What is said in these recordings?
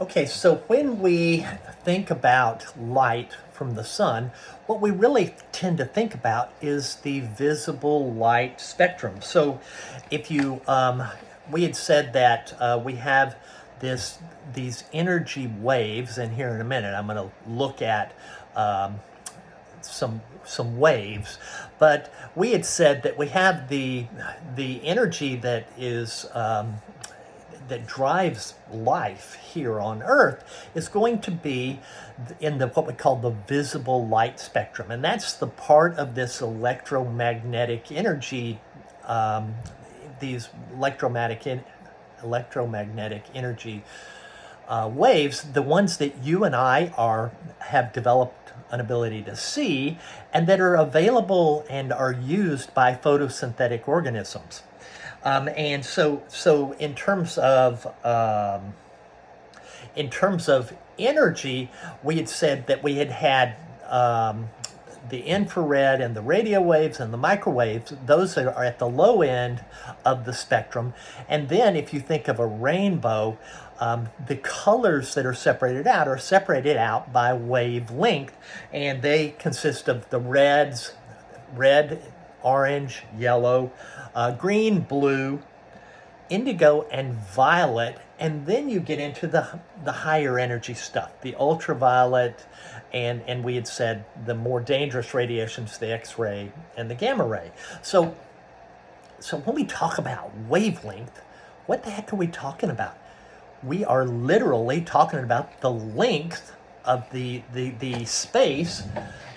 Okay, so when we think about light from the sun, what we really tend to think about is the visible light spectrum. So, if you, we had said that we have these energy waves, and here in a minute I'm going to look at um, some waves, but we had said that we have the energy that is that drives life here on Earth is going to be in the what we call the visible light spectrum, and that's the part of this electromagnetic energy, um, these electromagnetic energy waves, the ones that you and I have developed an ability to see, and that are available and are used by photosynthetic organisms. And so in terms of energy, we had said that we had the infrared and the radio waves and the microwaves. Those are at the low end of the spectrum. And then if you think of a rainbow, the colors that are separated out by wavelength, and they consist of the red, orange, yellow, green, blue, indigo, and violet. And then you get into the higher energy stuff, the ultraviolet, and we had said the more dangerous radiations, the X-ray and the gamma ray. So when we talk about wavelength, what the heck are we talking about? We are literally talking about the length of the space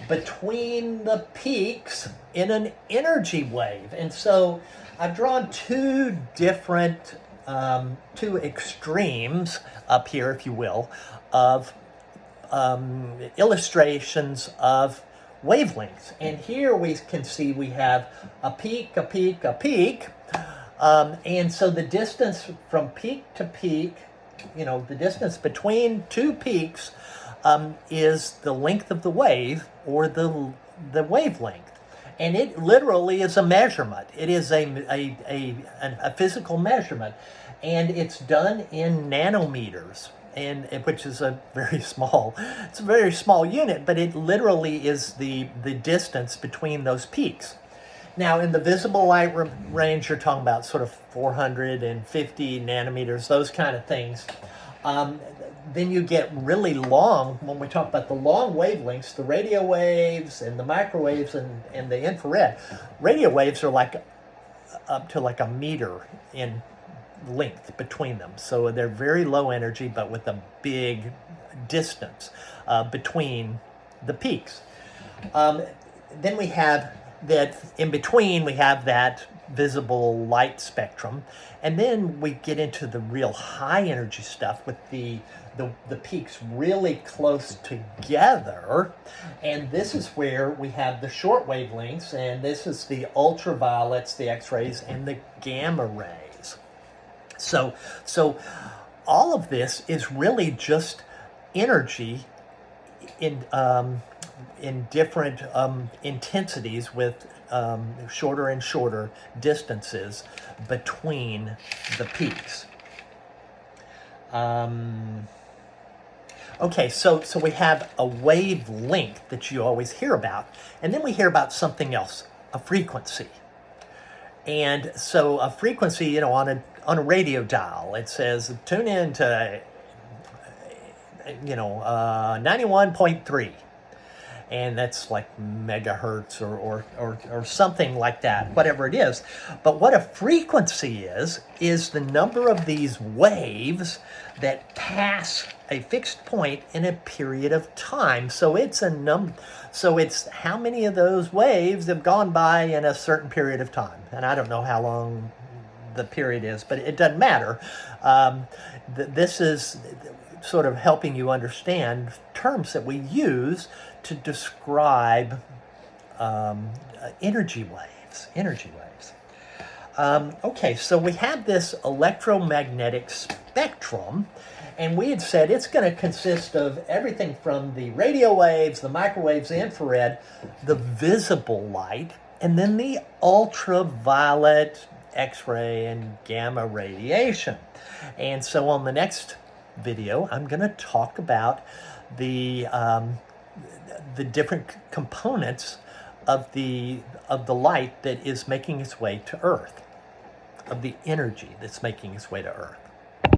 between the peaks in an energy wave. And so I've drawn two extremes up here, if you will, of illustrations of wavelengths. And here we can see we have a peak, a peak, a peak. And so the distance from peak to peak, the distance between two peaks is the length of the wave, or the wavelength. And it literally is a measurement. It is a physical measurement. And it's done in nanometers, and which is it's a very small unit, but it literally is the distance between those peaks. Now, in the visible light range, you're talking about sort of 450 nanometers, those kind of things. Then you get really long, when we talk about the long wavelengths, the radio waves and the microwaves and the infrared. Radio waves are like up to like a meter in length between them. So they're very low energy, but with a big distance between the peaks. Then we have that in between, we have that visible light spectrum. And then we get into the real high energy stuff with the peaks really close together. And this is where we have the short wavelengths, and this is the ultraviolets, the X-rays, and the gamma rays. So all of this is really just energy in different intensities, with shorter and shorter distances between the peaks. Okay, so we have a wavelength that you always hear about, and then we hear about something else, a frequency. And so a frequency, on a radio dial, it says tune in to 91.3. And that's like megahertz or something like that, whatever it is. But what a frequency is the number of these waves that pass a fixed point in a period of time. So it's it's how many of those waves have gone by in a certain period of time. And I don't know how long the period is, but it doesn't matter. This is sort of helping you understand terms that we use to describe energy waves. Okay, so we have this electromagnetic spectrum, and we had said it's going to consist of everything from the radio waves, the microwaves, the infrared, the visible light, and then the ultraviolet, X-ray, and gamma radiation. And so on the next video, I'm going to talk about the different components of the light that is making its way to Earth, of the energy that's making its way to Earth.